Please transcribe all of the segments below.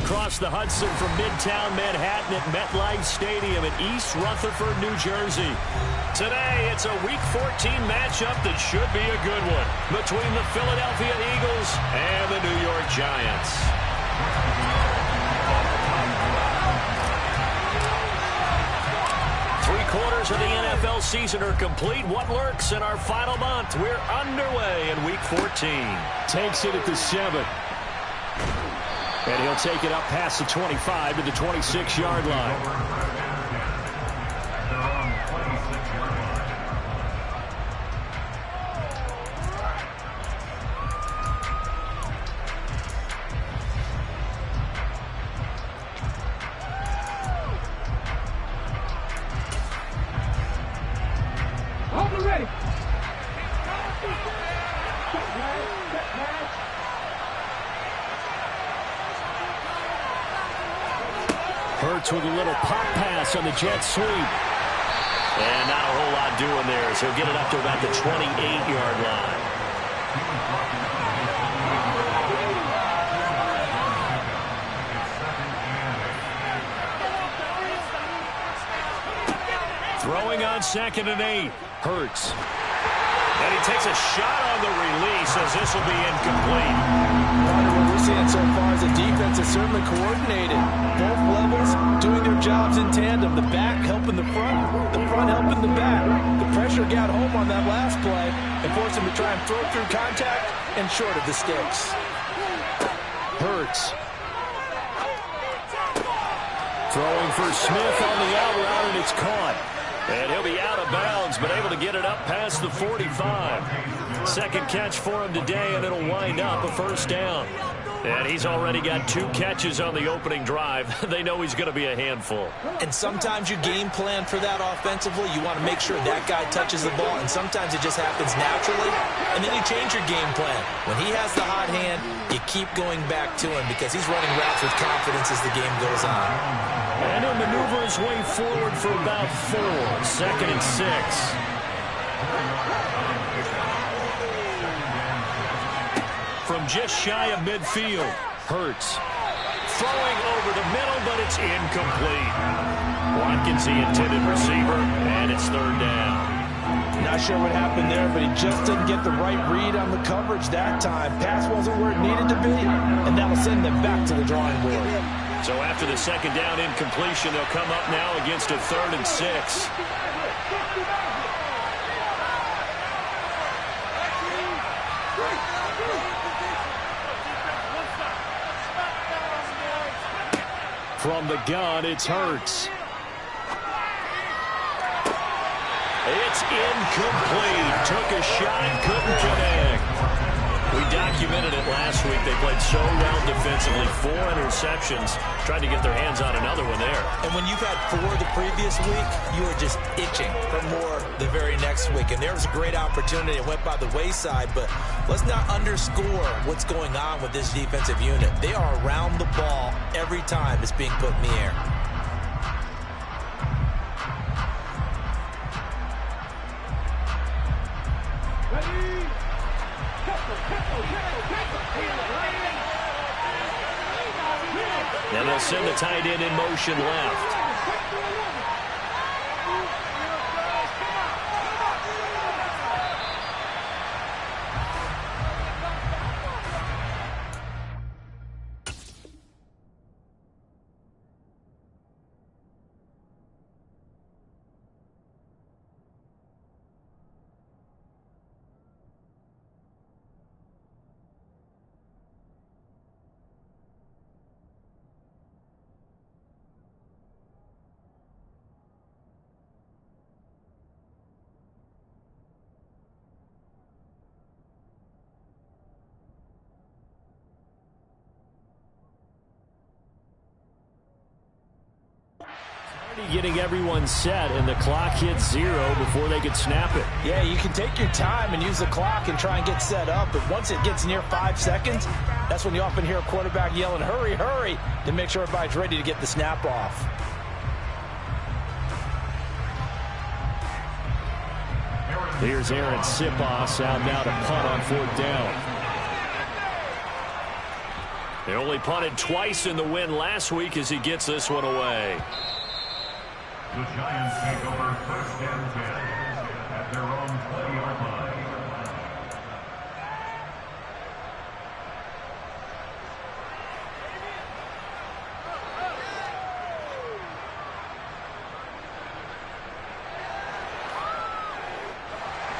across the Hudson from Midtown Manhattan at MetLife Stadium in East Rutherford, New Jersey. Today, it's a Week 14 matchup that should be a good one between the Philadelphia Eagles and the New York Giants. Three-quarters of the NFL season are complete. What lurks in our final month? We're underway in Week 14. Takes it at the 7. And he'll take it up past the 25 to the 26-yard line. Hurts with a little pop pass on the jet sweep. And not a whole lot doing there, so he'll get it up to about the 28-yard line. Throwing on 2nd and 8. Hurts. And he takes a shot on the release as this will be incomplete. What we're seeing so far is the defense is certainly coordinated. Both levels doing their jobs in tandem. The back helping the front helping the back. The pressure got home on that last play and forced him to try and throw through contact and short of the sticks. Hurts. Throwing for Smith on the out route, and it's caught. And he'll be out of bounds, but able to get it up past the 45. Second catch for him today, and it'll wind up a first down. And he's already got 2 catches on the opening drive. They know he's going to be a handful. And sometimes you game plan for that offensively. You want to make sure that guy touches the ball, and sometimes it just happens naturally. And then you change your game plan. When he has the hot hand, you keep going back to him because he's running routes with confidence as the game goes on. And he'll maneuver his way forward for about 4. 2nd and 6. From just shy of midfield, Hurts. Throwing over the middle, but it's incomplete. Watkins, the intended receiver, and it's 3rd down. Not sure what happened there, but he just didn't get the right read on the coverage that time. Pass wasn't where it needed to be, and that'll send them back to the drawing board. So after the 2nd down incompletion, they'll come up now against a 3rd and 6. From the gun, it's Hurts. It's incomplete. Took a shot, couldn't connect. We documented it last week. They played so well defensively. 4 interceptions. Tried to get their hands on another one there. And when you've had 4 the previous week, you are just itching for more the very next week. And there was a great opportunity. It went by the wayside, but let's not underscore what's going on with this defensive unit. They are around the ball every time it's being put in the air. And they'll send the tight end in motion left. Getting everyone set, and the clock hits 0 before they could snap it. Yeah, you can take your time and use the clock and try and get set up, but once it gets near 5 seconds, that's when you often hear a quarterback yelling, hurry, hurry, to make sure everybody's ready to get the snap off. Here's Aaron Sipos out now to punt on 4th down. They only punted twice in the win last week as he gets this one away. The Giants take over 1st and 10 at their own 20-yard line.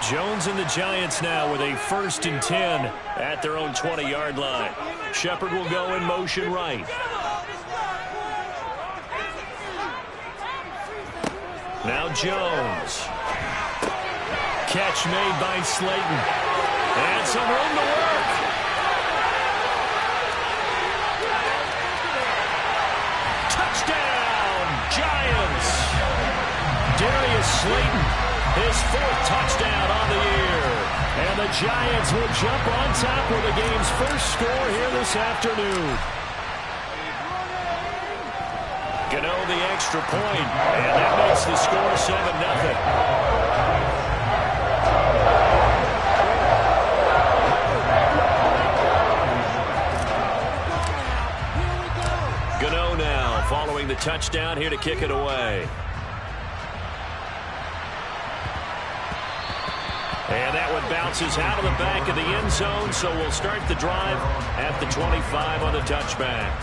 Jones and the Giants now with a 1st and 10 at their own 20-yard line. Shepard will go in motion right. Now Jones. Catch made by Slayton. And some room to work. Touchdown, Giants. Darius Slayton, his 4th touchdown on the year. And the Giants will jump on top with the game's first score here this afternoon. Gano the extra point, and that makes the score 7-0. Gano now following the touchdown here to kick it away. And that one bounces out of the back of the end zone, so we'll start the drive at the 25 on the touchback.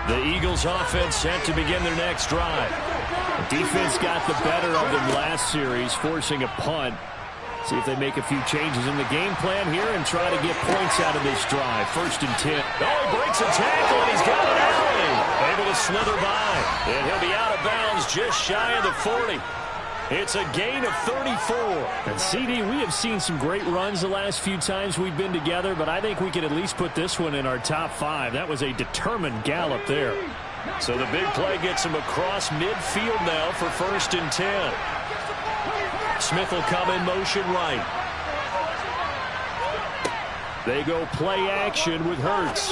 The Eagles offense set to begin their next drive. The defense got the better of them last series, forcing a punt. See if they make a few changes in the game plan here and try to get points out of this drive. 1st and 10. Oh, he breaks a tackle, and he's got it early. Able to slither by. And he'll be out of bounds just shy of the 40. It's a gain of 34. And CD, we have seen some great runs the last few times we've been together, but I think we could at least put this one in our top 5. That was a determined gallop there. So the big play gets him across midfield now for 1st and 10. Smith will come in motion right. They go play action with Hurts.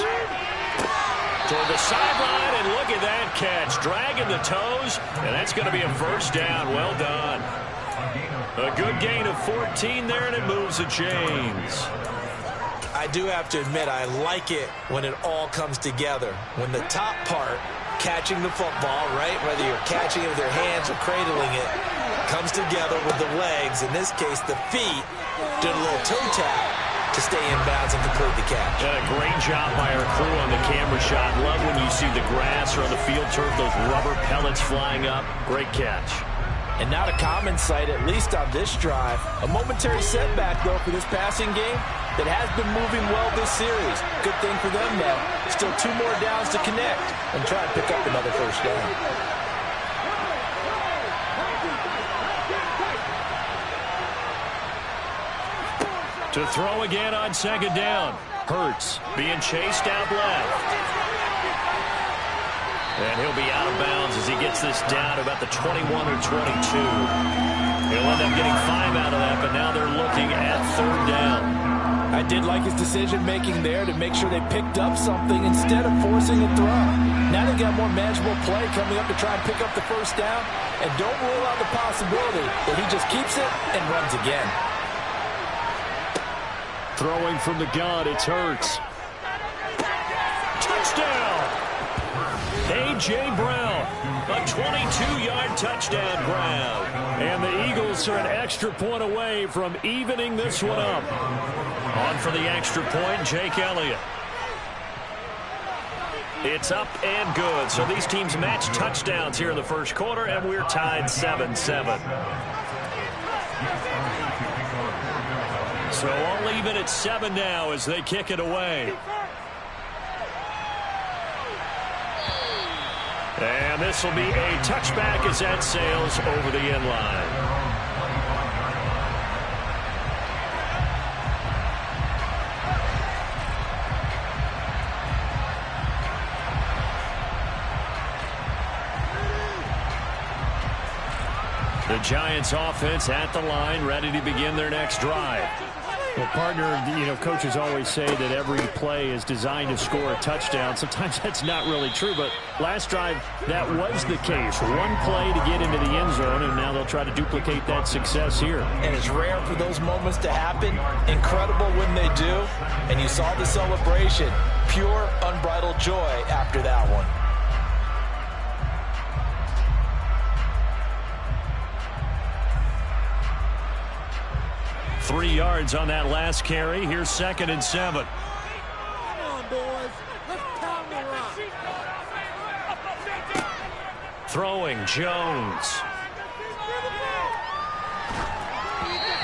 Toward the sideline, and look at that catch. Dragging the toes, and that's going to be a 1st down. Well done. A good gain of 14 there, and it moves the chains. I do have to admit, I like it when it all comes together. When the top part, catching the football, right, whether you're catching it with your hands or cradling it, comes together with the legs, in this case the feet, did a little toe tap to stay in bounds and complete the catch. Great job by our crew on the camera shot. Love when you see the grass or on the field turf, those rubber pellets flying up. Great catch. And not a common sight, at least on this drive. A momentary setback, though, for this passing game that has been moving well this series. Good thing for them, though. Still 2 more downs to connect and try and pick up another 1st down. To throw again on 2nd down. Hurts being chased out left. And he'll be out of bounds as he gets this down to about the 21 or 22. He'll end up getting 5 out of that, but now they're looking at 3rd down. I did like his decision-making there to make sure they picked up something instead of forcing a throw. Now they got more manageable play coming up to try and pick up the 1st down. And don't rule out the possibility that he just keeps it and runs again. Throwing from the gun, it's Hurts. Touchdown! A.J. Brown, a 22-yard touchdown grab. And the Eagles are an extra point away from evening this one up. On for the extra point, Jake Elliott. It's up and good. So these teams match touchdowns here in the 1st quarter, and we're tied 7-7. So all even at 7 now as they kick it away. And this will be a touchback as that sails over the end line. The Giants offense at the line, ready to begin their next drive. Well, partner, coaches always say that every play is designed to score a touchdown. Sometimes that's not really true, but last drive, that was the case. One play to get into the end zone, and now they'll try to duplicate that success here. And it's rare for those moments to happen. Incredible when they do. And you saw the celebration. Pure, unbridled joy after that one. 3 yards on that last carry. Here's 2nd and 7. Come on, boys. Let's pound the rock. Throwing, Jones.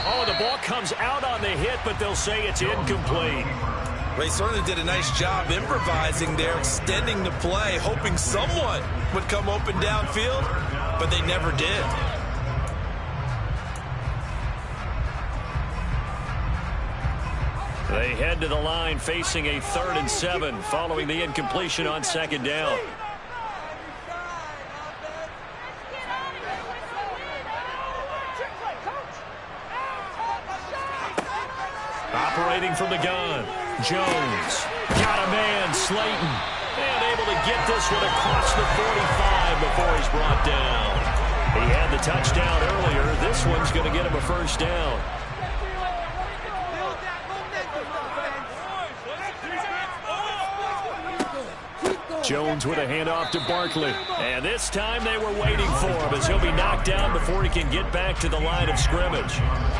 Oh, the ball comes out on the hit, but they'll say it's incomplete. They certainly did a nice job improvising there, extending the play, hoping someone would come open downfield, but they never did. They head to the line facing a 3rd and 7 following the incompletion on 2nd down. Operating from the gun, Jones. Got a man, Slayton. And able to get this one across the 45 before he's brought down. He had the touchdown earlier. This one's going to get him a 1st down. Jones with a handoff to Barkley. And this time they were waiting for him as he'll be knocked down before he can get back to the line of scrimmage.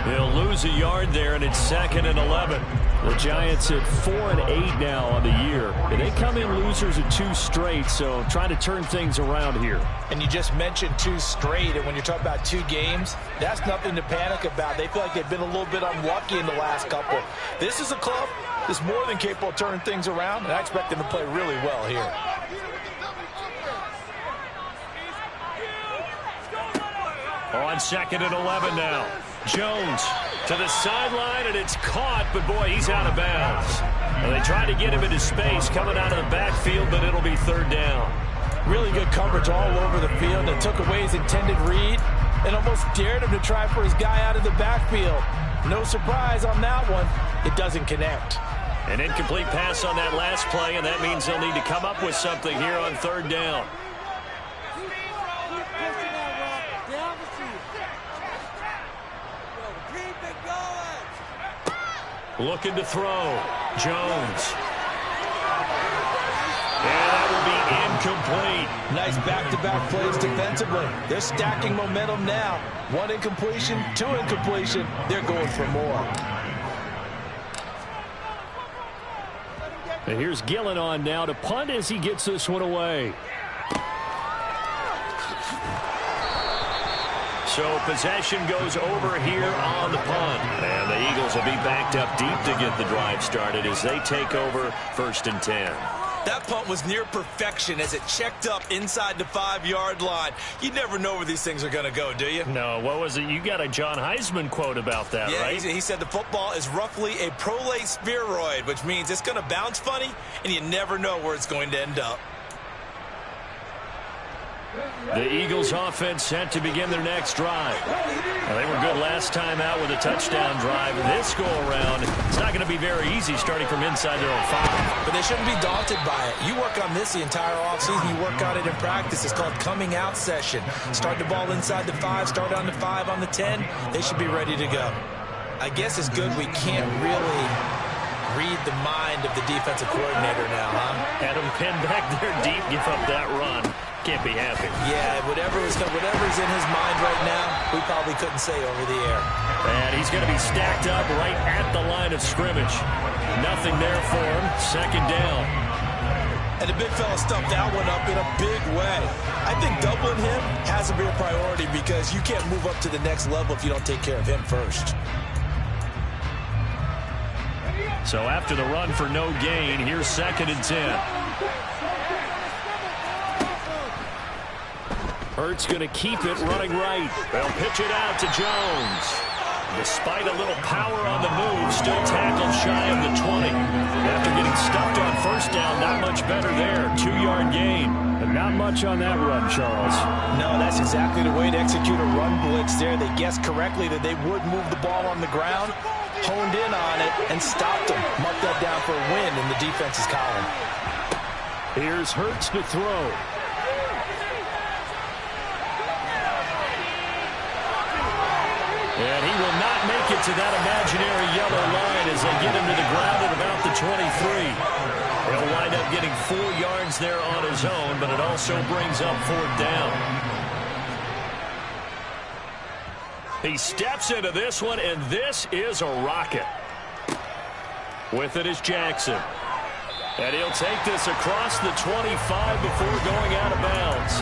He'll lose a yard there, and it's 2nd and 11. The Giants at 4-8 now on the year. They come in losers of 2 straight, so trying to turn things around here. And you just mentioned 2 straight, and when you're talking about 2 games, that's nothing to panic about. They feel like they've been a little bit unlucky in the last couple. This is a club that's more than capable of turning things around, and I expect them to play really well here. On 2nd and 11 now. Jones to the sideline, and it's caught, but boy, he's out of bounds. And they try to get him into space coming out of the backfield, but it'll be 3rd down. Really good coverage all over the field. It took away his intended read and almost dared him to try for his guy out of the backfield. No surprise on that one. It doesn't connect. An incomplete pass on that last play, and that means they'll need to come up with something here on 3rd down. Looking to throw. Jones. And that will be incomplete. Nice back-to-back plays defensively. They're stacking momentum now. 1 incompletion, 2 incompletion. They're going for more. And here's Gillen on now to punt as he gets this one away. So possession goes over here on the punt. And the Eagles will be backed up deep to get the drive started as they take over 1st and 10. That punt was near perfection as it checked up inside the 5-yard line. You never know where these things are going to go, do you? No, what was it? You got a John Heisman quote about that, yeah, right? He said the football is roughly a prolate spheroid, which means it's going to bounce funny, and you never know where it's going to end up. The Eagles offense set to begin their next drive. Well, they were good last time out with a touchdown drive. This go-around, it's not going to be very easy starting from inside their own 5. But they shouldn't be daunted by it. You work on this the entire offseason. You work on it in practice. It's called coming out session. Start the ball inside the 5, start on the 5, on the 10. They should be ready to go. I guess it's good we can't really read the mind of the defensive coordinator now, huh? Had him pinned back there deep, give up that run. Can't be happy. Yeah, whatever's in his mind right now, we probably couldn't say over the air. And he's going to be stacked up right at the line of scrimmage. Nothing there for him. 2nd down. And the big fella stuffed that one up in a big way. I think doubling him has to be a priority because you can't move up to the next level if you don't take care of him first. So after the run for no gain, here's 2nd and 10. Hurts going to keep it running right. They'll pitch it out to Jones. Despite a little power on the move, still tackled shy of the 20. After getting stuffed on 1st down, not much better there. 2-yard gain. And not much on that run, Charles. No, that's exactly the way to execute a run blitz there. They guessed correctly that they would move the ball on the ground. honed in on it and stopped him. Mark that down for a win in the defense's column. Here's Hurts to throw. And he will not make it to that imaginary yellow line as they get him to the ground at about the 23. He'll wind up getting 4 yards there on his own, but it also brings up 4th down. He steps into this one, and this is a rocket. With it is Jackson. And he'll take this across the 25 before going out of bounds.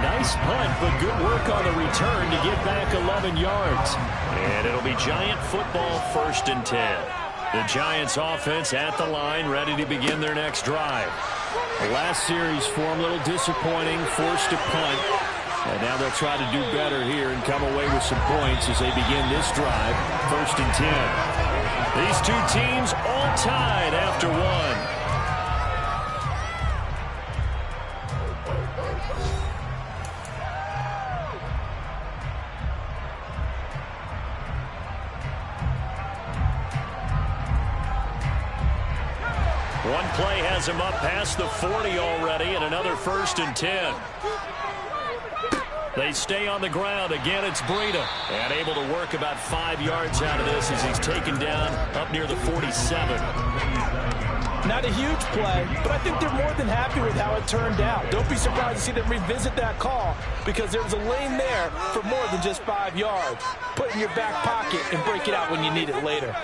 Nice punt, but good work on the return to get back 11 yards. And it'll be Giant football, 1st and 10. The Giants offense at the line, ready to begin their next drive. The last series for them, a little disappointing, forced to punt. And now they'll try to do better here and come away with some points as they begin this drive, 1st and 10. These two teams all tied after 1. One play has him up past the 40 already, and another 1st and 10. They stay on the ground. Again, it's Breida. And able to work about 5 yards out of this as he's taken down up near the 47. Not a huge play, but I think they're more than happy with how it turned out. Don't be surprised to see them revisit that call because there was a lane there for more than just 5 yards. Put it in your back pocket and break it out when you need it later.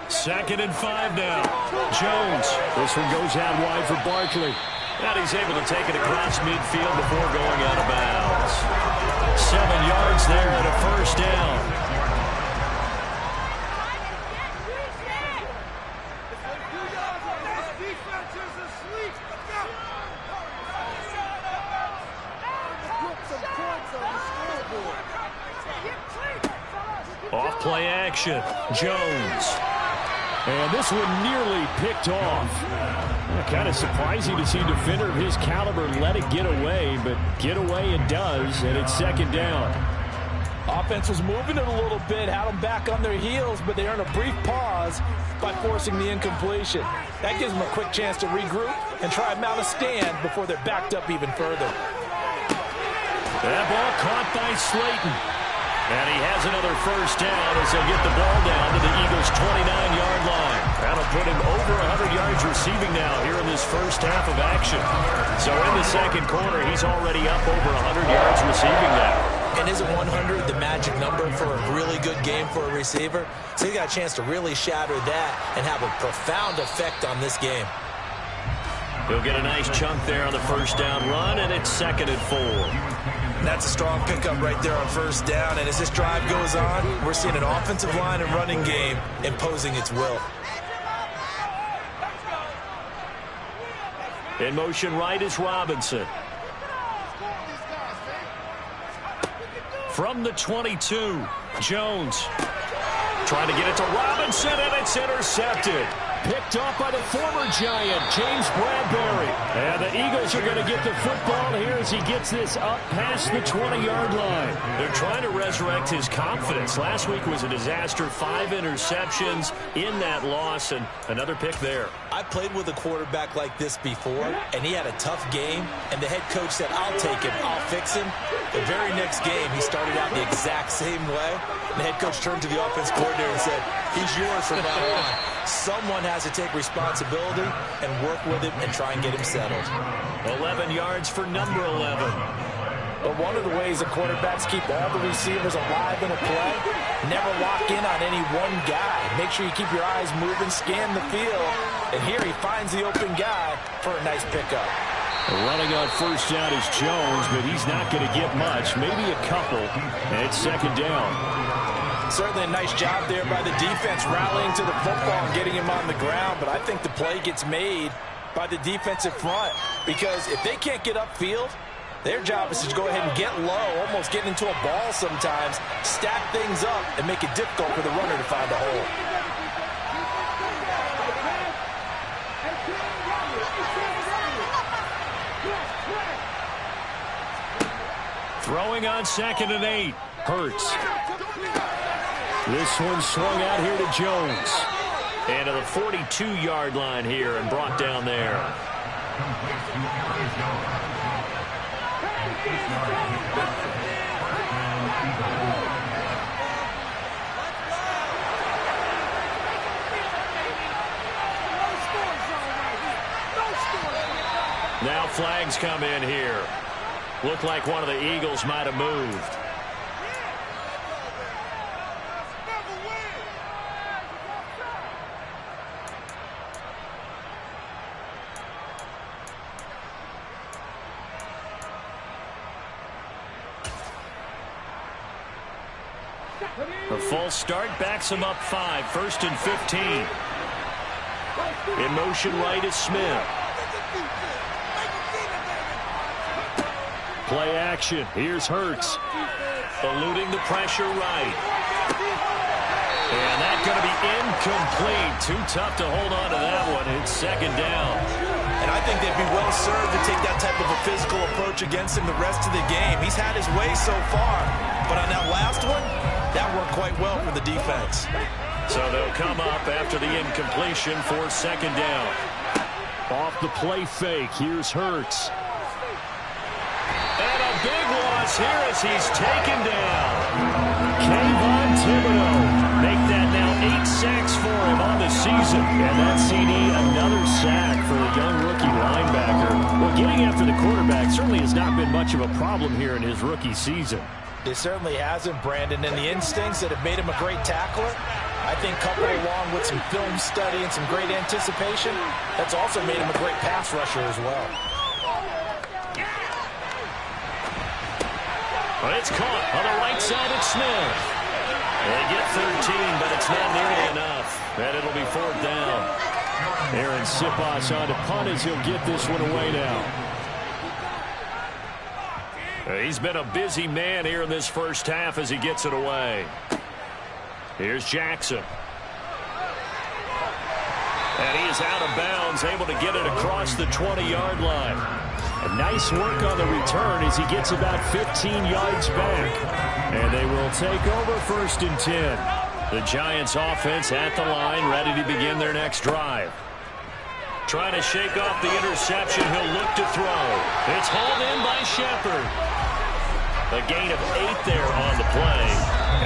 2nd and 5 now. Jones. This one goes out wide for Barkley. And he's able to take it across midfield before going out of bounds. 7 yards there and a 1st down. Off play action. Jones. And this one nearly picked off. Kind of surprising to see a defender of his caliber let it get away, but get away it does, and it's 2nd down. Offense was moving it a little bit, had them back on their heels, but they earned a brief pause by forcing the incompletion. That gives them a quick chance to regroup and try and mount a stand before they're backed up even further. That ball caught by Slayton. And he has another 1st down as he'll get the ball down to the Eagles' 29-yard line. That'll put him over 100 yards receiving now here in this first half of action. So in the 2nd quarter, he's already up over 100 yards receiving now. And isn't 100 the magic number for a really good game for a receiver? So he got a chance to really shatter that and have a profound effect on this game. He'll get a nice chunk there on the 1st down run, and it's 2nd and 4. And that's a strong pickup right there on 1st down. And as this drive goes on, we're seeing an offensive line and running game imposing its will. In motion right is Robinson. From the 22, Jones. Trying to get it to Robinson, and it's intercepted. Picked off by the former Giant, James Bradbury. And the Eagles are going to get the football here as he gets this up past the 20-yard line. They're trying to resurrect his confidence. Last week was a disaster, 5 interceptions in that loss, and another pick there. I played with a quarterback like this before, and he had a tough game, and the head coach said, I'll take him, I'll fix him. The very next game, he started out the exact same way. The head coach turned to the offense coordinator and said, he's yours from now on. Someone has to take responsibility and work with him and try and get him settled. 11 yards for number 11. But one of the ways the quarterbacks keep all the receivers alive in a play, never lock in on any one guy. Make sure you keep your eyes moving, scan the field. And here he finds the open guy for a nice pickup. Running on 1st down is Jones, but he's not going to get much, maybe a couple. And it's 2nd down. Certainly a nice job there by the defense rallying to the football and getting him on the ground, but I think the play gets made by the defensive front because if they can't get upfield, their job is to go ahead and get low, almost get into a ball sometimes, stack things up, and make it difficult for the runner to find a hole. Throwing on 2nd and 8. Hurts. This one swung out here to Jones. And to the 42-yard line here and brought down there. Now flags come in here. Looked like one of the Eagles might have moved. A false start backs him up 5. 1st and 15. In motion right is Smith. Play action. Here's Hurts. Eluding the pressure right. And that's going to be incomplete. Too tough to hold on to that one. It's 2nd down. And I think they'd be well served to take that type of a physical approach against him the rest of the game. He's had his way so far, but on that last one, that worked quite well for the defense. So they'll come up after the incompletion for 2nd down. Off the play fake. Here's Hurts. And a big loss here as he's taken down. Kayvon Thibodeau. Make that now 8 sacks for him on the season. And that CD, another sack for the young rookie linebacker. Well, getting after the quarterback certainly has not been much of a problem here in his rookie season. It certainly hasn't, Brandon, and the instincts that have made him a great tackler, I think coupled along with some film study and some great anticipation, that's also made him a great pass rusher as well. Well, it's caught on the right side of Smith. They get 13, but it's not nearly enough. And it'll be 4th down. Aaron Siposs on to punt as he'll get this one away now. He's been a busy man here in this first half as he gets it away. Here's Jackson. And he is out of bounds, able to get it across the 20-yard line. A nice work on the return as he gets about 15 yards back. And they will take over 1st and 10. The Giants offense at the line, ready to begin their next drive. Trying to shake off the interception, he'll look to throw. It's hauled in by Shepard. A gain of 8 there on the play.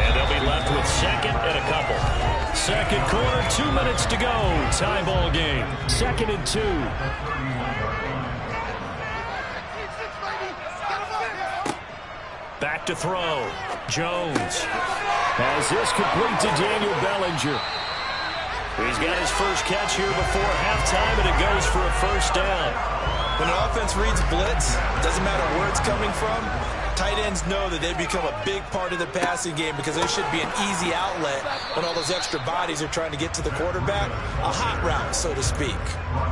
And they'll be left with 2nd and a couple. 2nd quarter, 2 minutes to go. Tie ball game. 2nd and 2. Back to throw. Jones. As this complete to Daniel Bellinger. He's got his first catch here before halftime, and it goes for a 1st down. When an offense reads blitz, it doesn't matter where it's coming from, tight ends know that they've become a big part of the passing game because they should be an easy outlet when all those extra bodies are trying to get to the quarterback. A hot route, so to speak.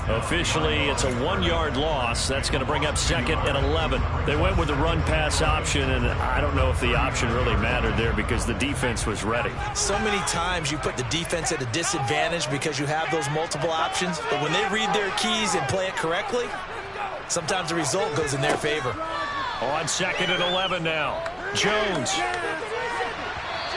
Officially, it's a 1-yard loss. That's going to bring up 2nd and 11. They went with the run-pass option, and I don't know if the option really mattered there because the defense was ready. So many times you put the defense at a disadvantage because you have those multiple options, but when they read their keys and play it correctly, sometimes the result goes in their favor. On 2nd and 11 now. Jones.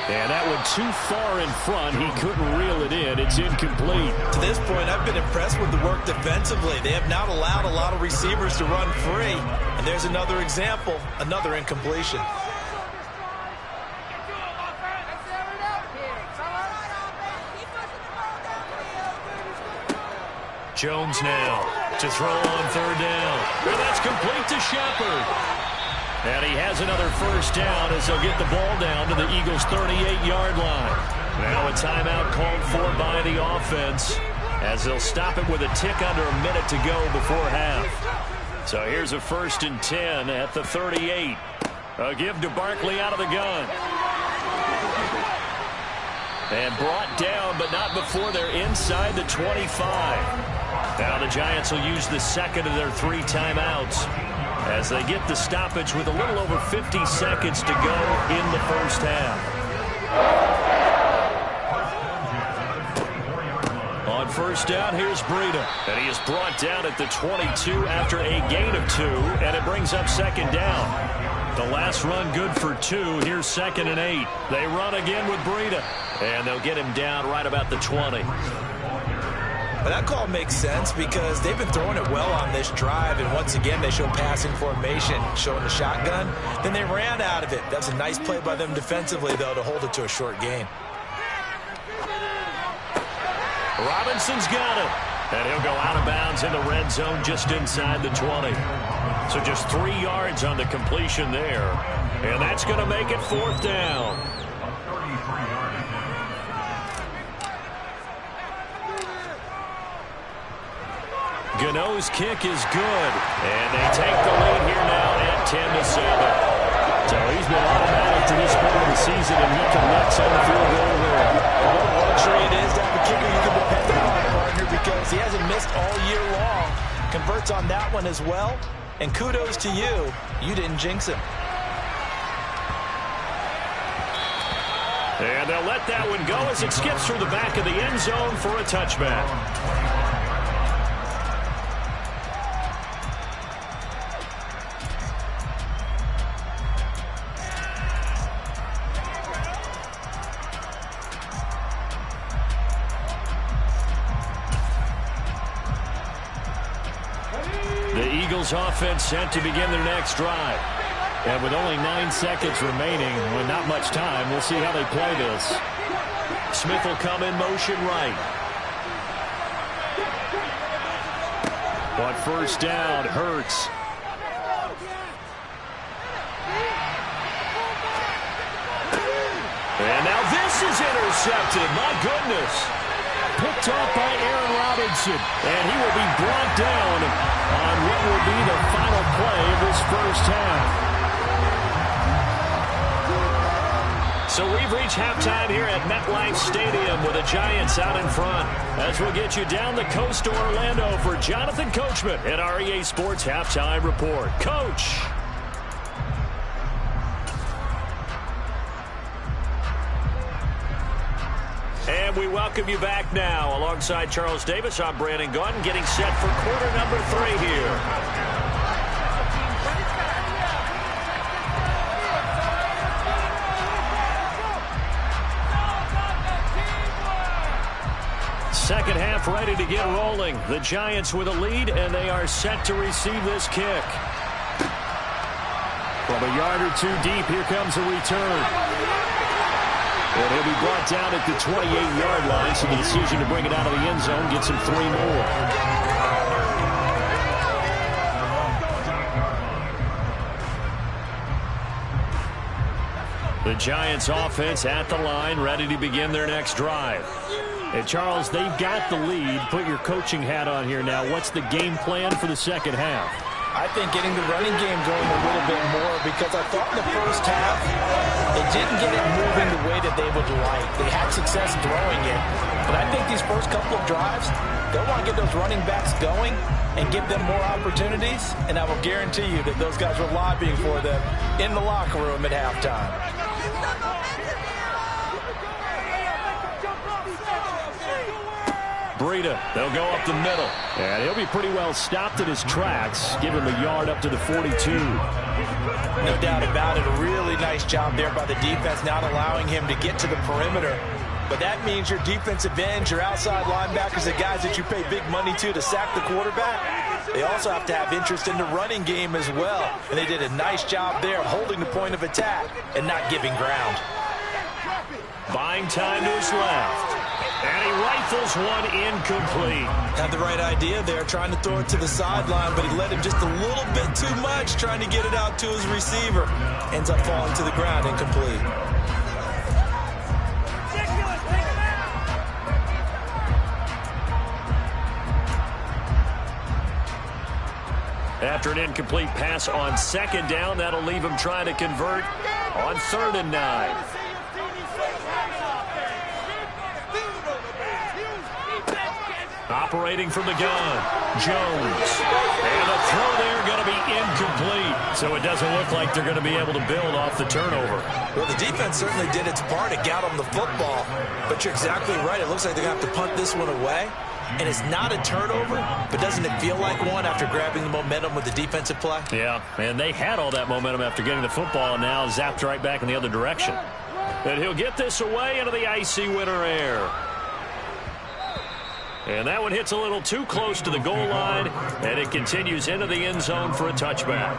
And that one too far in front. He couldn't reel it in. It's incomplete. To this point, I've been impressed with the work defensively. They have not allowed a lot of receivers to run free. And there's another example, another incompletion. Jones now to throw on 3rd down. And that's complete to Shepard. And he has another 1st down as they'll get the ball down to the Eagles' 38-yard line. Now a timeout called for by the offense as they'll stop it with a tick under a minute to go before half. So here's a 1st and 10 at the 38. A give to Barkley out of the gun. And brought down, but not before they're inside the 25. Now the Giants will use the 2nd of their 3 timeouts as they get the stoppage with a little over 50 seconds to go in the first half. On 1st down, here's Breida. And he is brought down at the 22 after a gain of 2, and it brings up 2nd down. The last run good for 2. Here's 2nd and 8. They run again with Breida. And they'll get him down right about the 20. But that call makes sense because they've been throwing it well on this drive, and once again they show passing formation, showing the shotgun. Then they ran out of it. That was a nice play by them defensively, though, to hold it to a short gain. Robinson's got it. And he'll go out of bounds in the red zone just inside the 20. So just 3 yards on the completion there. And that's going to make it 4th down. Gano's kick is good. And they take the lead here now at 10-7. So he's been automatic to this point of the season, and he connects on the field goal there. What a luxury it is to have a kicker you can depend on, partner, because he hasn't missed all year long. Converts on that one as well. And kudos to you. You didn't jinx him. And they'll let that one go as it skips through the back of the end zone for a touchback. Offense sent to begin their next drive. And with only 9 seconds remaining, with not much time, we'll see how they play this. Smith will come in motion right. But first down, Hurts. And now this is intercepted. My goodness. Picked off by Aaron Robinson. And he will be brought down on what will be the final play of this first half. So we've reached halftime here at MetLife Stadium with the Giants out in front. As we'll get you down the coast to Orlando for Jonathan Coachman at our EA Sports Halftime Report. Coach. And we welcome you back now. Alongside Charles Davis, I'm Brandon Gaudin, getting set for quarter number 3 here. Second half ready to get rolling. The Giants with a lead, and they are set to receive this kick. From a yard or 2 deep, here comes a return. And he'll be brought down at the 28-yard line, so the decision to bring it out of the end zone gets him 3 more. The Giants offense at the line, ready to begin their next drive. And Charles, they've got the lead. Put your coaching hat on here now. What's the game plan for the second half? I think getting the running game going a little bit more, because I thought in the first half they didn't get it moving the way that they would like. They had success throwing it, but I think these first couple of drives, they'll want to get those running backs going and give them more opportunities, and I will guarantee you that those guys were lobbying for them in the locker room at halftime. Breida, they'll go up the middle. And he'll be pretty well stopped at his tracks. Give him a yard up to the 42. No doubt about it. A really nice job there by the defense, not allowing him to get to the perimeter. But that means your defensive ends, your outside linebackers, the guys that you pay big money to sack the quarterback, they also have to have interest in the running game as well. And they did a nice job there of holding the point of attack and not giving ground. Buying time to his left. And he rifles one incomplete. Had the right idea there, trying to throw it to the sideline, but he let him just a little bit too much, trying to get it out to his receiver. Ends up falling to the ground, incomplete. After an incomplete pass on second down, that'll leave him trying to convert on 3rd and 9. Operating from the gun, Jones. And the throw there going to be incomplete. So it doesn't look like they're going to be able to build off the turnover. Well, the defense certainly did its part to get on the football. But you're exactly right. It looks like they're going to have to punt this one away. and it's not a turnover, but doesn't it feel like one after grabbing the momentum with the defensive play? Yeah, and they had all that momentum after getting the football, and now zapped right back in the other direction. And he'll get this away into the icy winter air. And that one hits a little too close to the goal line, and it continues into the end zone for a touchback.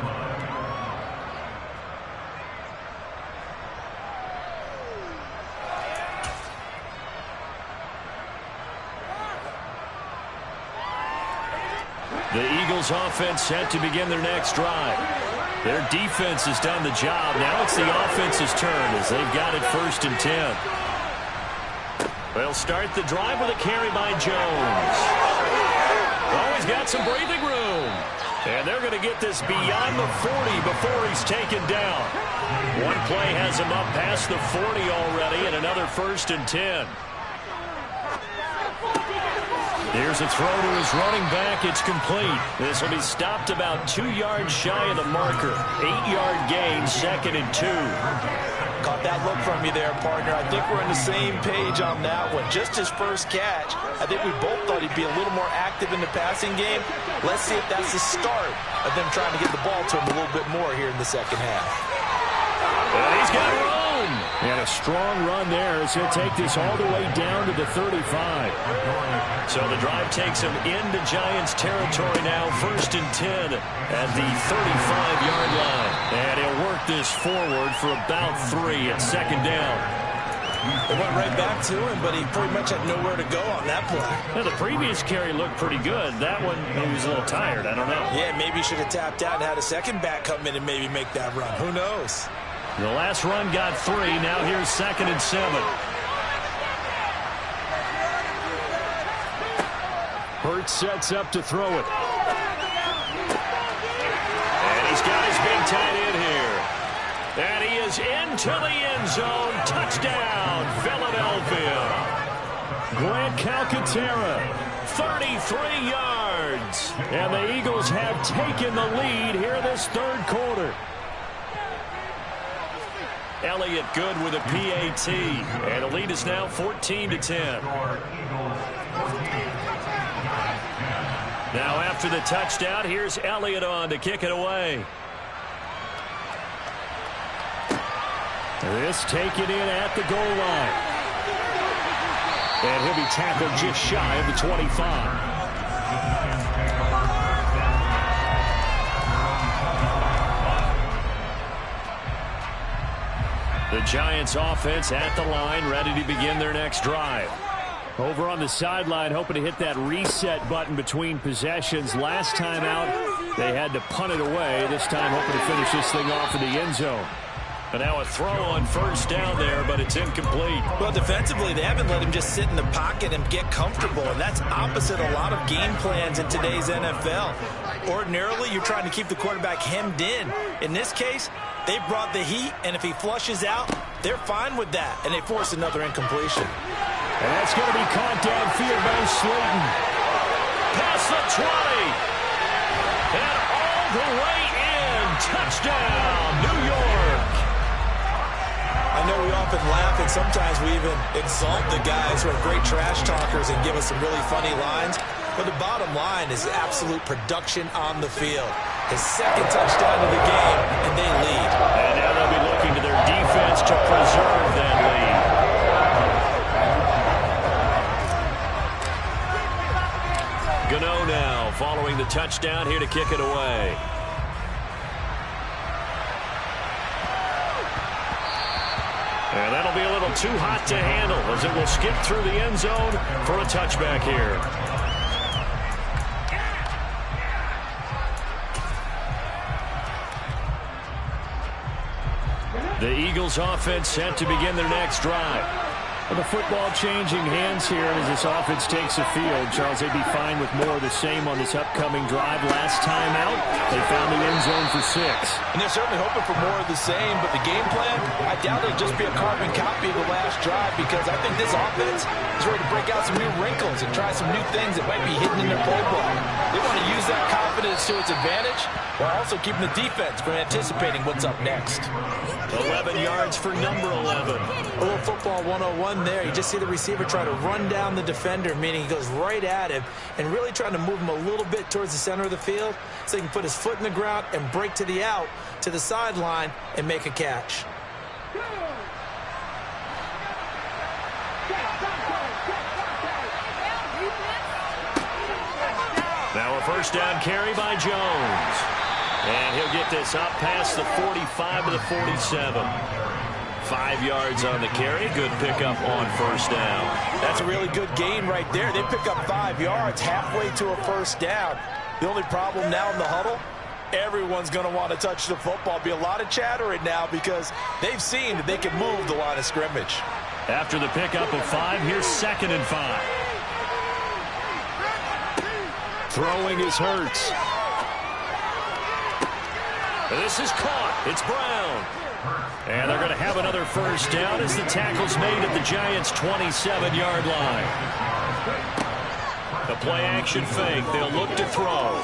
The Eagles offense set to begin their next drive. Their defense has done the job. Now it's the offense's turn as they've got it 1st and 10. They'll start the drive with a carry by Jones. Oh, he's got some breathing room. And they're going to get this beyond the 40 before he's taken down. One play has him up past the 40 already, and another 1st and 10. Here's a throw to his running back. It's complete. This will be stopped about 2 yards shy of the marker. 8-yard gain, 2nd and 2. Caught that look from you there, partner. I think we're on the same page on that one. Just his first catch. I think we both thought he'd be a little more active in the passing game. Let's see if that's the start of them trying to get the ball to him a little bit more here in the second half. And he's got room. And a strong run there as he'll take this all the way down to the 35. So the drive takes him into Giants territory now, 1st and 10 at the 35-yard line. And he'll work this forward for about 3 at 2nd down. It went right back to him, but he pretty much had nowhere to go on that play. Now, the previous carry looked pretty good. That one, he was a little tired. I don't know. Yeah, maybe he should have tapped out and had a second back come in and maybe make that run. Who knows? The last run got 3. Now here's 2nd and 7. Hurts sets up to throw it. And he's got his big tight end here. And he is into the end zone. Touchdown, Philadelphia. Grant Calcaterra, 33 yards. And the Eagles have taken the lead here this 3rd quarter. Elliott good with a PAT. And the lead is now 14-10. Now after the touchdown, here's Elliott on to kick it away. This taken in at the goal line. And he'll be tackled just shy of the 25. The Giants offense at the line, ready to begin their next drive. Over on the sideline, hoping to hit that reset button between possessions. Last time out, they had to punt it away. This time, hoping to finish this thing off in the end zone. And now a throw on 1st down there, but it's incomplete. Well, defensively, they haven't let him just sit in the pocket and get comfortable, and that's opposite a lot of game plans in today's NFL. Ordinarily, you're trying to keep the quarterback hemmed in. In this case, they brought the heat, and if he flushes out, they're fine with that, and they force another incompletion. And that's going to be caught downfield by Slayton. Past the 20. And all the way in. Touchdown, New York. I know we often laugh, and sometimes we even exalt the guys who are great trash talkers and give us some really funny lines. But the bottom line is absolute production on the field. His 2nd touchdown of the game, and they lead. And now they'll be looking to their defense to preserve that lead. Gano now following the touchdown here to kick it away. And that'll be a little too hot to handle as it will skip through the end zone for a touchback here. The Eagles offense set to begin their next drive. With the football changing hands here as this offense takes the field. Charles, they'd be fine with more of the same on this upcoming drive. Last time out, they found the end zone for 6. And they're certainly hoping for more of the same, but the game plan, I doubt it'll just be a carbon copy of the last drive, because I think this offense is ready to break out some new wrinkles and try some new things that might be hidden in their playbook. They want to use that confidence to its advantage while also keeping the defense from anticipating what's up next. 11 yards for number 11. A little football 101 run there. You just see the receiver try to run down the defender, meaning he goes right at him and really trying to move him a little bit towards the center of the field so he can put his foot in the ground and break to the out, to the sideline, and make a catch. Now a first down carry by Jones. And he'll get this up past the 45 to the 47. 5 yards on the carry. Good pickup on first down. That's a really good gain right there. They pick up 5 yards halfway to a first down. The only problem now in the huddle, everyone's going to want to touch the football. Be a lot of chattering now because they've seen that they can move the line of scrimmage. After the pickup of 5, here's 2nd and 5. Throwing is Hurts. This is caught. It's Brown. And they're going to have another first down as the tackle's made at the Giants' 27-yard line. The play-action fake. They'll look to throw.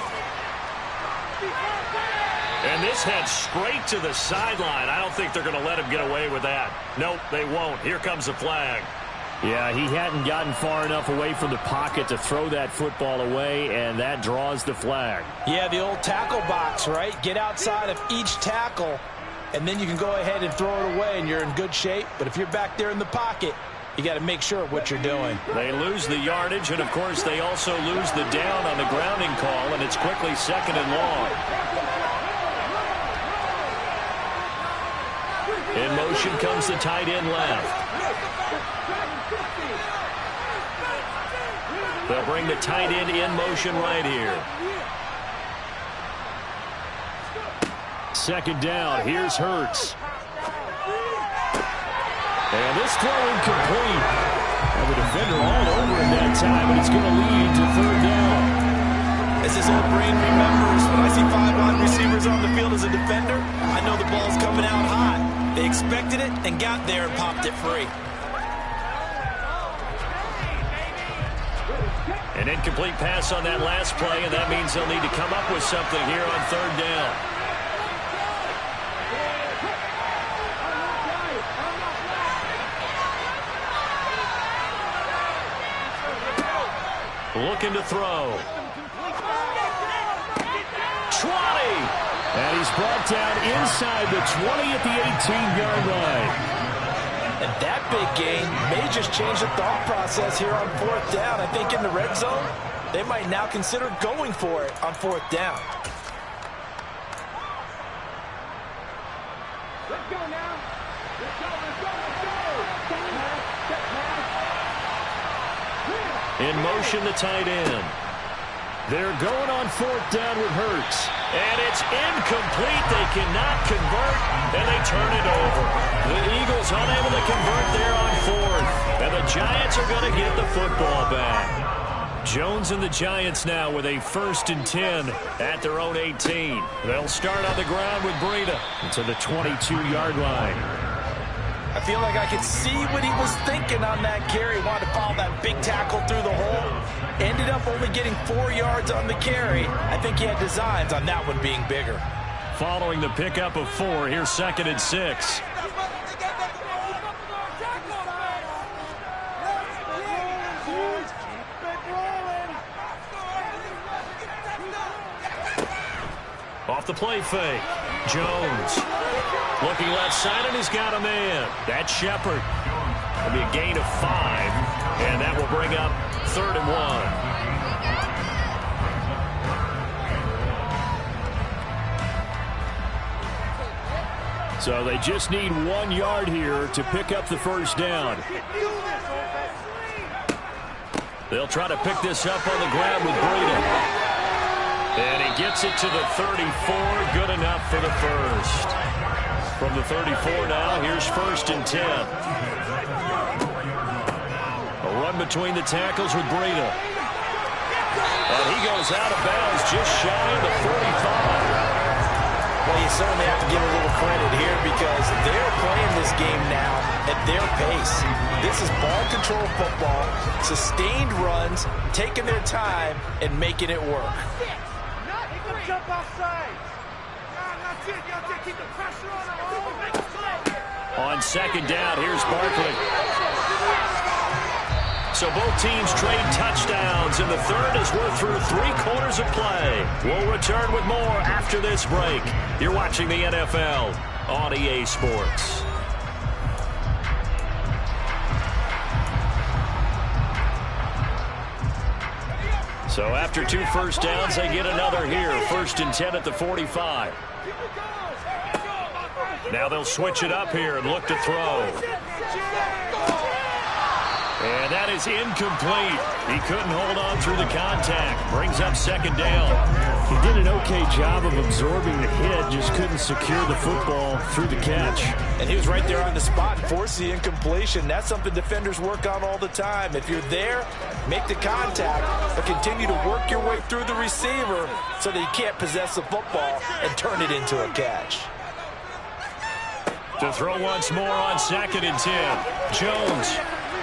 And this heads straight to the sideline. I don't think they're going to let him get away with that. Nope, they won't. Here comes the flag. Yeah, he hadn't gotten far enough away from the pocket to throw that football away, and that draws the flag. Yeah, the old tackle box, right? Get outside of each tackle, and then you can go ahead and throw it away, and you're in good shape. But if you're back there in the pocket, you got to make sure of what you're doing. They lose the yardage, and, of course, they also lose the down on the grounding call, and it's quickly 2nd and long. In motion comes the tight end left. They'll bring the tight end in motion right here. 2nd down. Here's Hurts. And this throw incomplete. And the defender all over him that time, and it's going to lead to 3rd down. As his old brain remembers, when I see 5 wide receivers on the field as a defender, I know the ball's coming out hot. They expected it and got there and popped it free. An incomplete pass on that last play, and that means they'll need to come up with something here on 3rd down. Looking to throw. 20! And he's brought down inside the 20 at the 18-yard line. And that big gain may just change the thought process here on 4th down. I think in the red zone, they might now consider going for it on 4th down. Let's go now. Let's go, let's go, let's go. In motion, the tight end. They're going on 4th down with Hurts. And it's incomplete. They cannot convert, and they turn it over. The Eagles unable to convert there on 4th. And the Giants are going to get the football back. Jones and the Giants now with a 1st and 10 at their own 18. They'll start on the ground with Breida to the 22-yard line. I feel like I could see what he was thinking on that carry. Wanted to follow that big tackle through the hole. Ended up only getting 4 yards on the carry. I think he had designs on that one being bigger. Following the pickup of 4, here's 2nd and 6. Off the play fake. Jones. Looking left side, and he's got a man. That's Shepard. It'll be a gain of 5, and that will bring up 3rd and 1. So they just need 1 yard here to pick up the first down. They'll try to pick this up on the ground with Breida. And he gets it to the 34. Good enough for the first. From the 34 now, here's 1st and 10. A run between the tackles with Breida. And he goes out of bounds just shy of the 45. Well, you certainly have to give a little credit here because they're playing this game now at their pace. This is ball control football, sustained runs, taking their time, and making it work. Jump outside. Keep the pressure on him. On 2nd down, here's Barkley. So both teams trade touchdowns in the third as we're through 3 quarters of play. We'll return with more after this break. You're watching the NFL on EA Sports. So after 2 first downs, they get another here. 1st and 10 at the 45. Now they'll switch it up here and look to throw. And that is incomplete. He couldn't hold on through the contact. Brings up 2nd down. He did an okay job of absorbing the hit, just couldn't secure the football through the catch. And he was right there on the spot and forced the incompletion. That's something defenders work on all the time. If you're there, make the contact, but continue to work your way through the receiver so that you can't possess the football and turn it into a catch. To throw once more on 2nd and 10. Jones.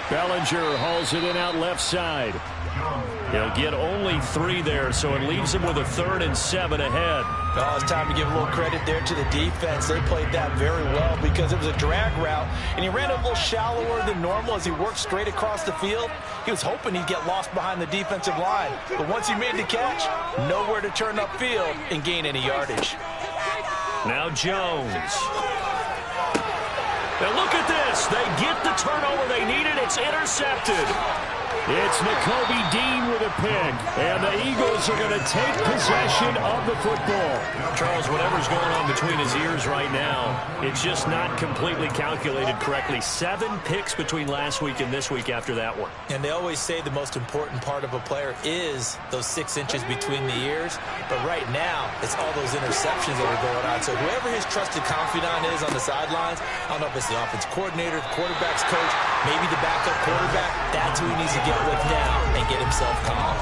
Bellinger hauls it in out left side. He'll get only 3 there, so it leaves him with a 3rd and 7 ahead. Oh, it's time to give a little credit there to the defense. They played that very well because it was a drag route, and he ran a little shallower than normal as he worked straight across the field. He was hoping he'd get lost behind the defensive line, but once he made the catch, nowhere to turn upfield and gain any yardage. Now Jones. Now look at this. They get the turnover they needed. It's intercepted. It's Nakobe Dean with a pick, and the Eagles are going to take possession of the football. Charles, whatever's going on between his ears right now, it's just not completely calculated correctly. 7 picks between last week and this week after that one. And they always say the most important part of a player is those 6 inches between the ears. But right now, it's all those interceptions that are going on. So whoever his trusted confidant is on the sidelines, I don't know if it's the offense coordinator, the quarterback's coach, maybe the backup quarterback, that's who he needs to get with now and get himself calm.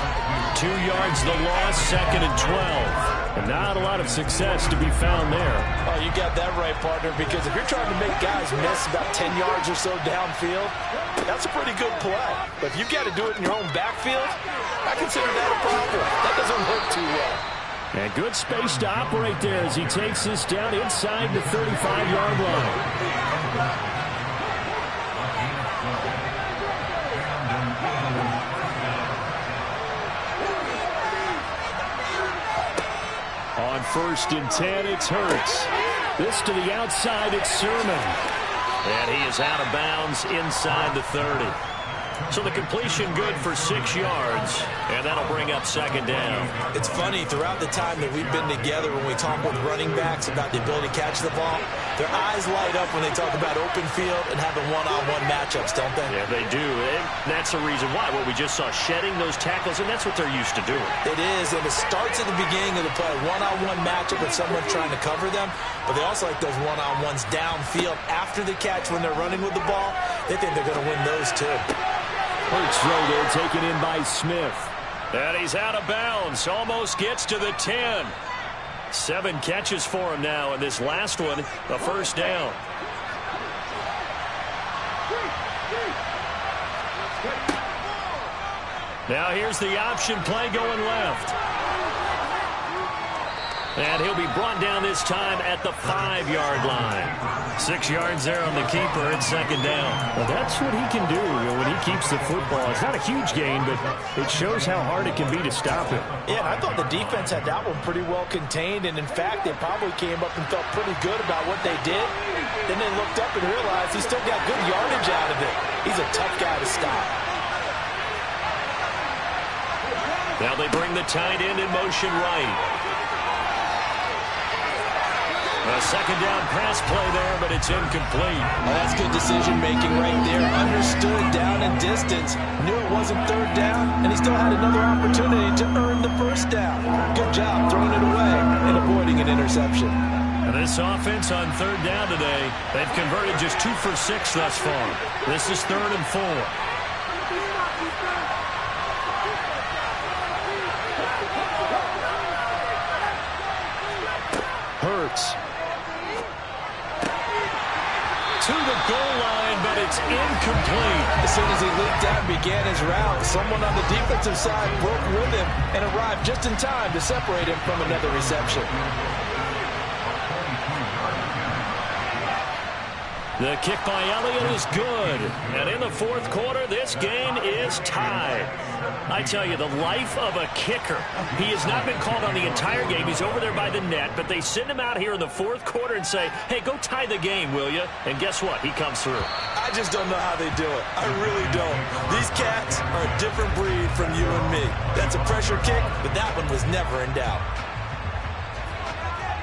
2 yards the loss, 2nd and 12. And not a lot of success to be found there. Oh, you got that right, partner, because if you're trying to make guys miss about 10 yards or so downfield, that's a pretty good play. But if you've got to do it in your own backfield, I consider that a problem. That doesn't work too well. And good space to operate there as he takes this down inside the 35-yard line. On 1st and 10, it's Hurts. This to the outside, it's Sermon. And he is out of bounds inside the 30. So the completion good for 6 yards, and that'll bring up 2nd down. It's funny, throughout the time that we've been together, when we talk with running backs about the ability to catch the ball, their eyes light up when they talk about open field and having one-on-one matchups, don't they? Yeah, they do. And that's the reason why. What we just saw, shedding those tackles, and that's what they're used to doing. It is, and it starts at the beginning of the play. One-on-one matchup with someone trying to cover them, but they also like those one-on-ones downfield after the catch when they're running with the ball. They think they're going to win those too. Hurts throw there, taken in by Smith. And he's out of bounds. Almost gets to the 10. 7 catches for him now, and this last one, a 1st down. Now here's the option play going left. And he'll be brought down this time at the 5-yard line. 6 yards there on the keeper at 2nd down. Well, that's what he can do when he keeps the football. It's not a huge gain, but it shows how hard it can be to stop him. Yeah, and I thought the defense had that one pretty well contained, and in fact, they probably came up and felt pretty good about what they did. Then they looked up and realized he still got good yardage out of it. He's a tough guy to stop. Now they bring the tight end in motion right. A 2nd down pass play there, but it's incomplete. Oh, that's good decision-making right there. Understood down and distance. Knew it wasn't 3rd down, and he still had another opportunity to earn the 1st down. Good job throwing it away and avoiding an interception. And this offense on 3rd down today, they've converted just 2 for 6 thus far. This is 3rd and 4. Hurts. To the goal line, but it's incomplete. As soon as he leaped out and began his route, someone on the defensive side broke with him and arrived just in time to separate him from another reception. The kick by Elliott is good. And in the fourth quarter, this game is tied. I tell you, the life of a kicker. He has not been called on the entire game. He's over there by the net, but they send him out here in the fourth quarter and say, hey, go tie the game, will you? And guess what? He comes through. I just don't know how they do it. I really don't. These cats are a different breed from you and me. That's a pressure kick, but that one was never in doubt.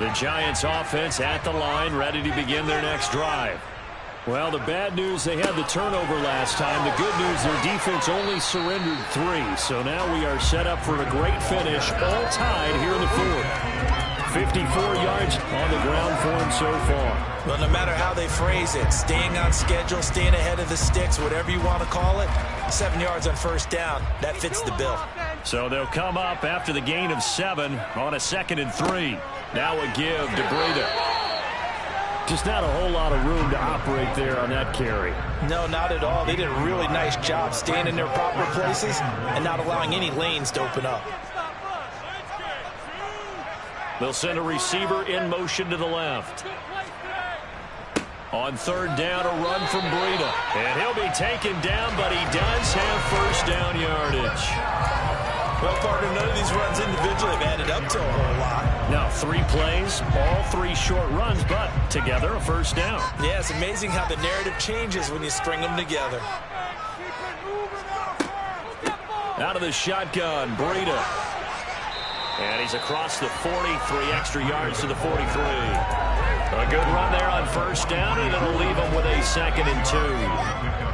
The Giants offense at the line, ready to begin their next drive. Well, the bad news, they had the turnover last time. The good news, their defense only surrendered 3. So now we are set up for a great finish, all tied here in the fourth. 54 yards on the ground for him so far. Well, no matter how they phrase it, staying on schedule, staying ahead of the sticks, whatever you want to call it, 7 yards on first down, that fits the bill. So they'll come up after the gain of 7 on a 2nd and 3. Now a give to Breida. Just not a whole lot of room to operate there on that carry. No, not at all. They did a really nice job staying in their proper places and not allowing any lanes to open up. They'll send a receiver in motion to the left. On third down, a run from Breida. And he'll be taken down, but he does have first down yardage. Well, partner, none of these runs individually have added up to a whole lot. Now, 3 plays, all 3 short runs, but together a first down. Yeah, it's amazing how the narrative changes when you string them together. Out of the shotgun, Breida. And he's across the 40, 3 extra yards to the 43. A good run there on first down, and it'll leave him with a 2nd and 2.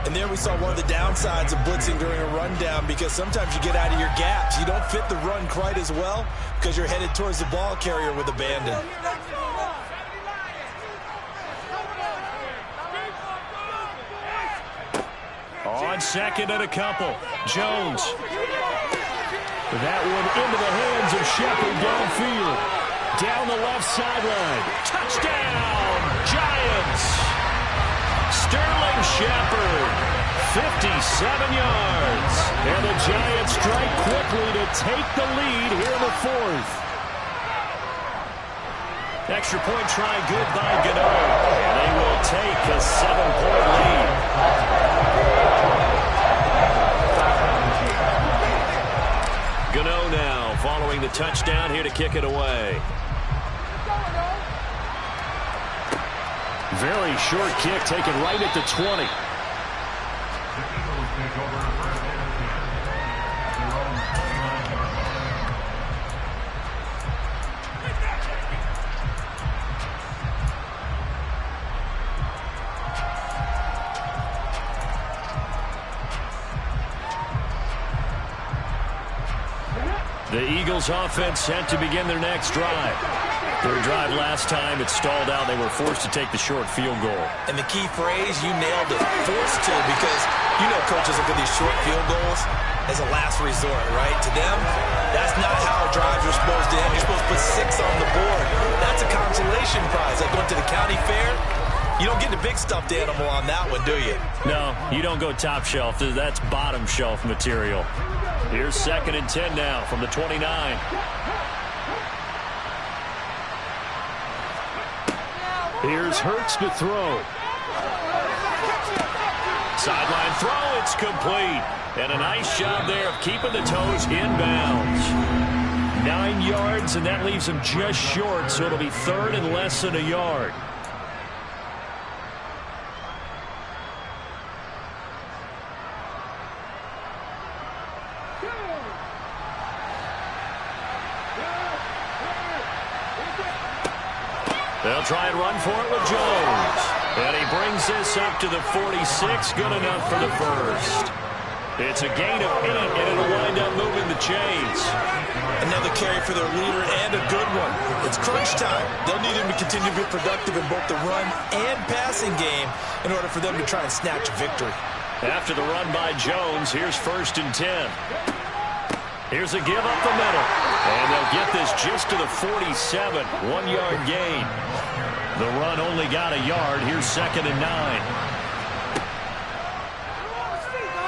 And there we saw one of the downsides of blitzing during a rundown, because sometimes you get out of your gaps. You don't fit the run quite as well because you're headed towards the ball carrier with abandon. On 2nd and a couple, Jones. That one into the hands of Shepard downfield. Down the left sideline. Touchdown, Giants. Sterling Shepard, 57 yards. And the Giants strike quickly to take the lead here in the fourth. Extra point try good by Gano. And they will take a 7-point lead. Gano now following the touchdown here to kick it away. Very short kick taken right at the 20. The Eagles offense set to begin their next drive. Their drive last time, it stalled out. They were forced to take the short field goal. And the key phrase, you nailed it, forced to, because you know coaches look at these short field goals as a last resort, right? To them, that's not how drives are supposed to end. You're supposed to put 6 on the board. That's a consolation prize. Like going to the county fair, you don't get the big stuffed animal on that one, do you? No, you don't go top shelf. That's bottom shelf material. Here's 2nd and 10 now from the 29. Here's Hurts to throw. Sideline throw, it's complete. And a nice job there of keeping the toes inbounds. 9 yards, and that leaves him just short, so it'll be 3rd and less than a yard. They'll try and run for it with Jones. And he brings this up to the 46. Good enough for the first. It's a gain of 8, and it'll wind up moving the chains. Another carry for their leader, and a good one. It's crunch time. They'll need him to continue to be productive in both the run and passing game in order for them to try and snatch a victory. After the run by Jones, here's 1st and 10. Here's a give up the middle. And they'll get this just to the 47. 1-yard gain. The run only got a yard. Here's 2nd and 9.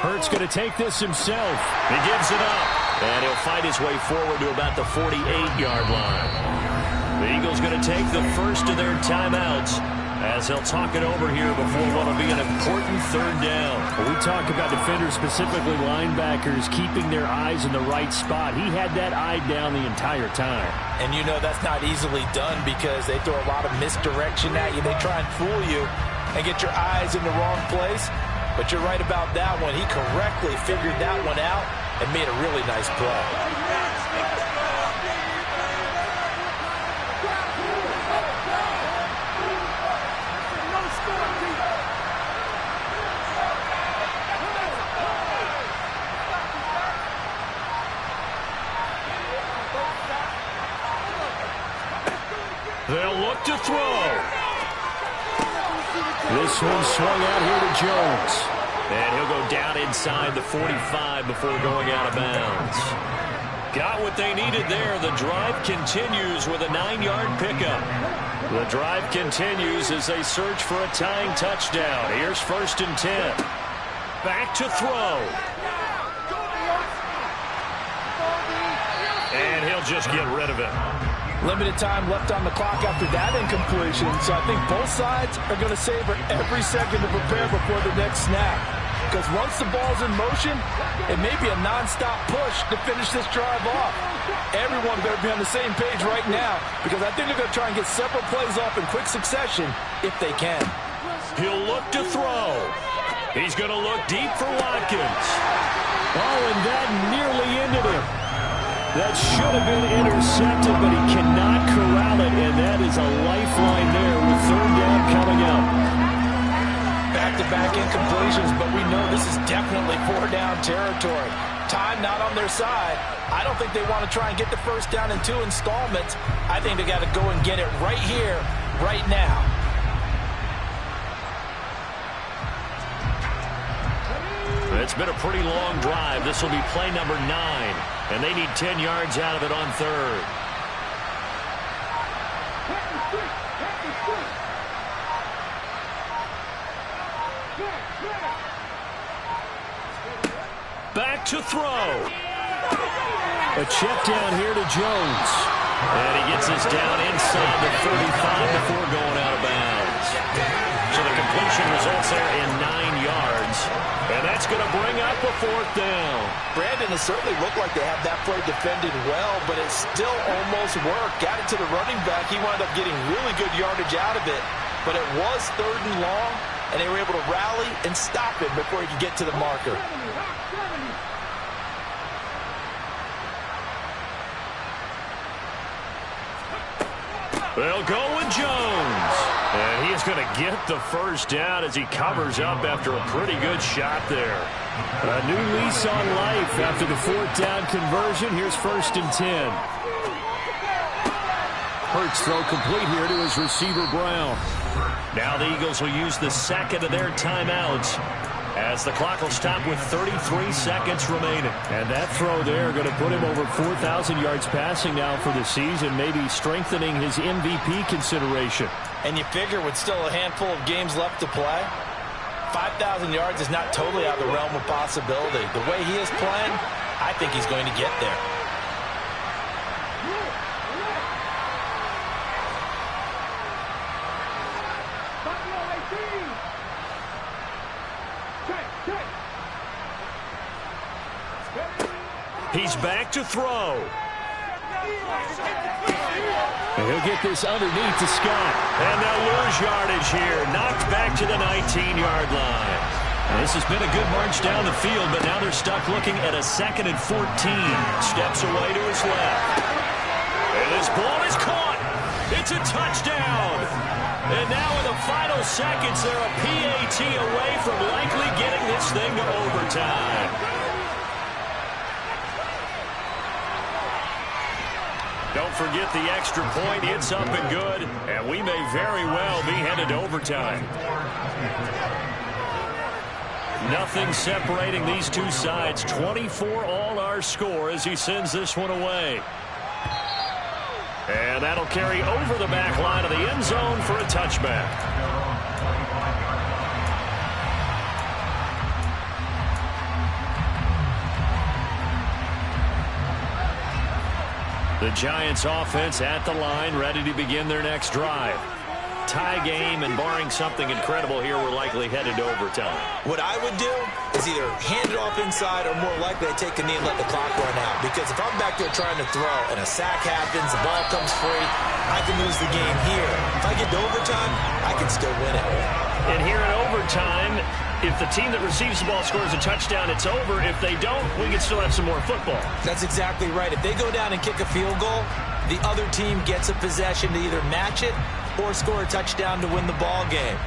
Hurts going to take this himself. He gives it up. And he'll fight his way forward to about the 48-yard line. The Eagles going to take the first of their timeouts as they'll talk it over here before what will be an important third down. When we talk about defenders, specifically linebackers, keeping their eyes in the right spot. He had that eye down the entire time. And you know that's not easily done because they throw a lot of misdirection at you. They try and fool you and get your eyes in the wrong place. But you're right about that one. He correctly figured that one out and made a really nice play. They'll look to throw. This one swung out here to Jones. And he'll go down inside the 45 before going out of bounds. Got what they needed there. The drive continues with a 9-yard pickup. The drive continues as they search for a tying touchdown. Here's 1st and 10. Back to throw. And he'll just get rid of it. Limited time left on the clock after that incompletion, so I think both sides are going to savor every second to prepare before the next snap. Because once the ball's in motion, it may be a non-stop push to finish this drive off. Everyone better be on the same page right now because I think they're going to try and get several plays off in quick succession if they can. He'll look to throw. He's going to look deep for Watkins. Oh, and that nearly ended him. That should have been intercepted, but he cannot corral it, and that is a lifeline there with 3rd down coming up. Back-to-back incompletions, but we know this is definitely 4-down territory. Time not on their side. I don't think they want to try and get the 1st down in 2 installments. I think they got to go and get it right here, right now. It's been a pretty long drive. This will be play number 9, and they need 10 yards out of it on 3rd. Back to throw. A check down here to Jones. And he gets this down inside the 35 before going out of bounds. So the completion results there in 9 yards. And that's going to bring up a 4th down. Brandon, it certainly looked like they had that play defended well, but it still almost worked. Got it to the running back. He wound up getting really good yardage out of it. But it was 3rd and long, and they were able to rally and stop him before he could get to the marker. They'll go with Jones. And he is going to get the 1st down as he covers up after a pretty good shot there. A new lease on life after the 4th down conversion. Here's 1st and 10. Hurts throw complete here to his receiver, Brown. Now the Eagles will use the 2nd of their timeouts as the clock will stop with 33 seconds remaining. And that throw there going to put him over 4,000 yards passing now for the season, maybe strengthening his MVP consideration. And you figure with still a handful of games left to play, 5,000 yards is not totally out of the realm of possibility. The way he is playing, I think he's going to get there. He's back to throw. And he'll get this underneath to Scott. And they'll lose yardage here. Knocked back to the 19-yard line. And this has been a good march down the field, but now they're stuck looking at a 2nd and 14. Steps away to his left. And this ball is caught. It's a touchdown. And now in the final seconds, they're a PAT away from likely getting this thing to overtime. Don't forget the extra point. It's up and good, and we may very well be headed to overtime. Nothing separating these two sides. 24 all our score as he sends this one away. And that'll carry over the back line of the end zone for a touchback. The Giants offense at the line, ready to begin their next drive. tie game, and barring something incredible here, we're likely headed to overtime. What I would do is either hand it off inside, or more likely I take a knee and let the clock run out. Because if I'm back there trying to throw and a sack happens, the ball comes free, I can lose the game here. If I get to overtime, I can still win it. And here in overtime, if the team that receives the ball scores a touchdown, it's over. If they don't, we can still have some more football. That's exactly right. If they go down and kick a field goal, the other team gets a possession to either match it or score a touchdown to win the ball game.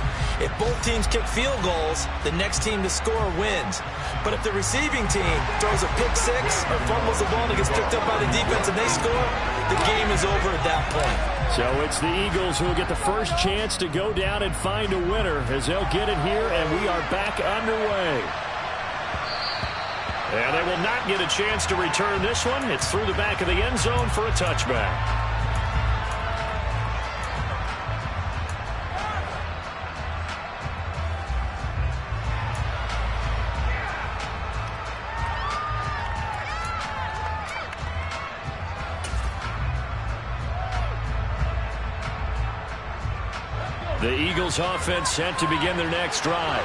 If both teams kick field goals, the next team to score wins. But if the receiving team throws a pick six or fumbles the ball and it gets picked up by the defense and they score, the game is over at that point. So it's the Eagles who will get the first chance to go down and find a winner as they'll get it here, and we are back underway. And they will not get a chance to return this one. It's through the back of the end zone for a touchback. The Eagles offense set to begin their next drive.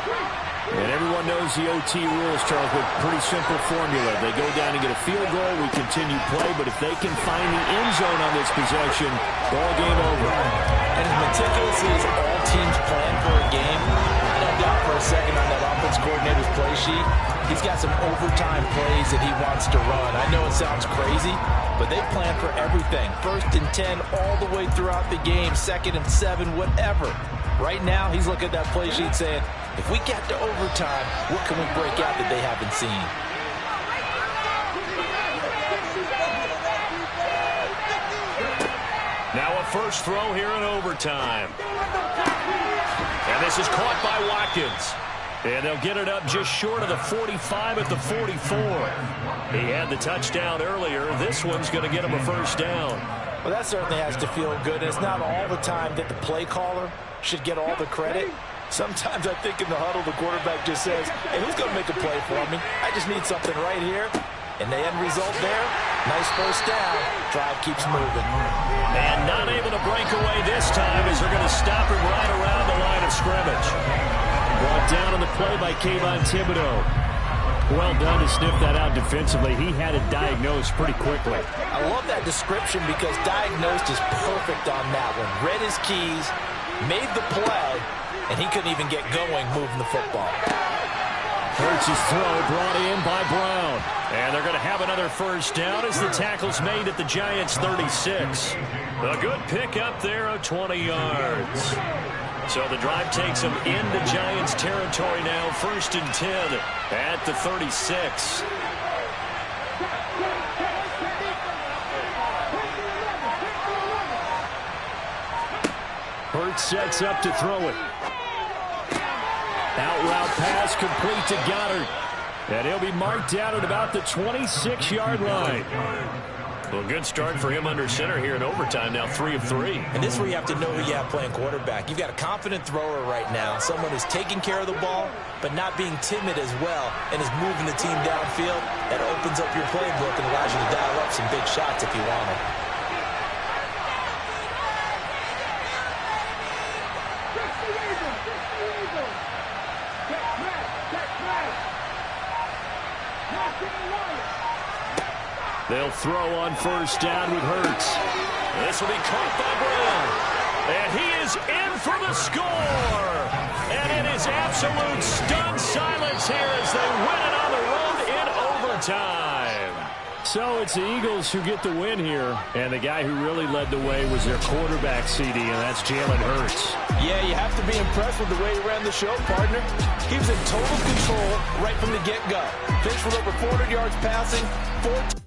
And everyone knows the OT rules, Charles, with pretty simple formula. They go down and get a field goal, we continue play, but if they can find the end zone on this possession, ball game over. And as meticulously as all teams plan for a game, I don't doubt for a second on that offense coordinator's play sheet, he's got some overtime plays that he wants to run. I know it sounds crazy, but they plan for everything. 1st and 10 all the way throughout the game, 2nd and 7, whatever. Right now, he's looking at that play sheet saying, if we get to overtime, what can we break out that they haven't seen? Now a first throw here in overtime. And this is caught by Watkins. And they'll get it up just short of the 45 at the 44. He had the touchdown earlier. This one's going to get him a first down. Well, that certainly has to feel good. And it's not all the time that the play caller should get all the credit. Sometimes I think in the huddle, the quarterback just says, hey, who's going to make a play for me? I just need something right here. And the end result there, nice first down. Drive keeps moving. And not able to break away this time as they're going to stop him right around the line of scrimmage. Brought down on the play by Kayvon Thibodeau. Well done to sniff that out defensively. He had it diagnosed pretty quickly. I love that description because diagnosed is perfect on that one. Read his keys, made the play, and he couldn't even get going moving the football. Hurts' throw brought in by Brown. And they're going to have another first down as the tackle's made at the Giants' 36. A good pickup there of 20 yards. So the drive takes them into Giants territory now. 1st and 10 at the 36. Hurts sets up to throw it. Out route pass complete to Goddard. And he'll be marked down at about the 26-yard line. Well, good start for him under center here in overtime. Now 3 of 3. And this is where you have to know who you have playing quarterback. You've got a confident thrower right now, someone who's taking care of the ball, but not being timid as well, and is moving the team downfield. That opens up your playbook and allows you to dial up some big shots if you want them. They'll throw on first down with Hurts. This will be caught by Brown. And he is in for the score. And it is absolute stunned silence here as they win it on the road in overtime. So it's the Eagles who get the win here. And the guy who really led the way was their quarterback, CD, and that's Jalen Hurts. Yeah, you have to be impressed with the way he ran the show, partner. He was in total control right from the get-go. Finished with over 400 yards passing, 14.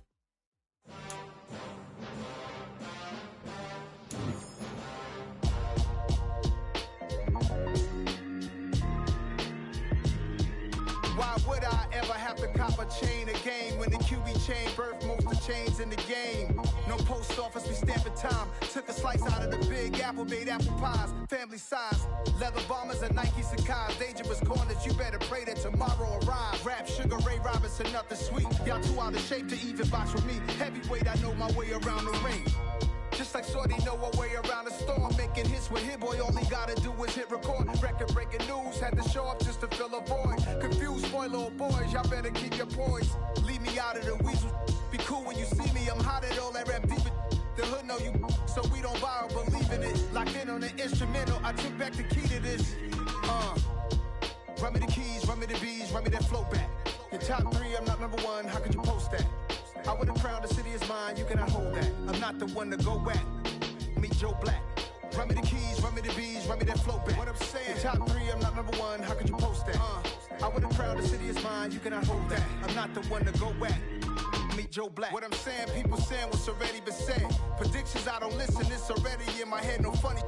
Chain a game when the QB chain birthed most of chains in the game. No post office, we stamping time. Took a slice out of the big apple, made apple pies, family size. Leather bombers and Nike Sacai's. Dangerous corners, you better pray that tomorrow arrives. Rap, Sugar Ray Robinson, nothing sweet. Y'all too out of shape to even box with me. Heavyweight, I know my way around the ring. Just like Shorty know a way around the storm. Making hits with Hit Boy, all he gotta do is hit record. Record breaking news, had to show up just to fill a void. Confused boy, little boys, y'all better keep your poise. Leave me out of the weasel. Be cool when you see me, I'm hot at all that rap deep. The hood know you, so we don't borrow, believe in it. Locked in on the instrumental, I took back the key to this. Run me the keys, run me the bees, run me that flow back. Your top 3, I'm not number 1, how could you post that? I would have crowned the city is mine, you cannot hold that. I'm not the one to go at. Meet Joe Black. Run me the keys, run me the bees, run me that flow back. What I'm saying, your top 3, I'm not number 1, how could you post that? I would have crowned the city is mine, you cannot hold that. I'm not the one to go at. Meet Joe Black. What I'm saying, people saying what's already been said. Predictions, I don't listen, it's already in my head, no funny.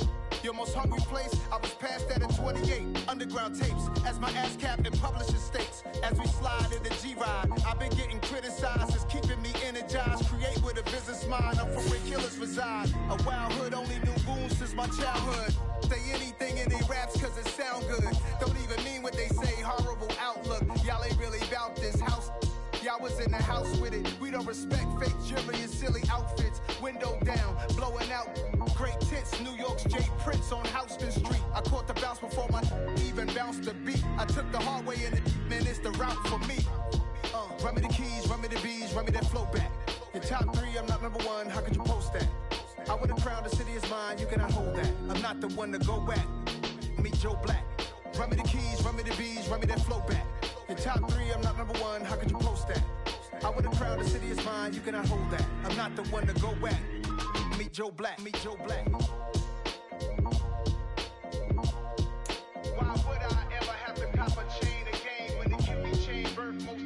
Your most hungry place, I was past that at 28. Underground tapes, as my ass cap in publishing states. As we slide in the G-Ride, I've been getting criticized, it's keeping me energized. Create with a business mind, I'm from where killers reside. A wild hood, only knew goons since my childhood. Say anything in they raps cause it sound good. Don't even mean what they say, horrible outlook. Y'all ain't really about this house. Y'all was in the house with it. We don't respect fake jewelry and silly outfits. Window down, blowing out great tits. New York's J. Prince on Houston Street. I caught the bounce before my even bounced the beat. I took the hard way in it, man, it's the route for me. Run me the keys, run me the bees, run me that flow back. Your top 3, I'm not number 1, how could you post that? I would have crowned the city is mine, you cannot hold that. I'm not the one to go at. Meet Joe Black. Run me the keys, run me the bees, run me that flow back. Your top 3, I'm not number 1, how could you post that? I would have crowned the city is mine, you cannot hold that. I'm not the one to go at. Meet Joe Black, meet Joe Black.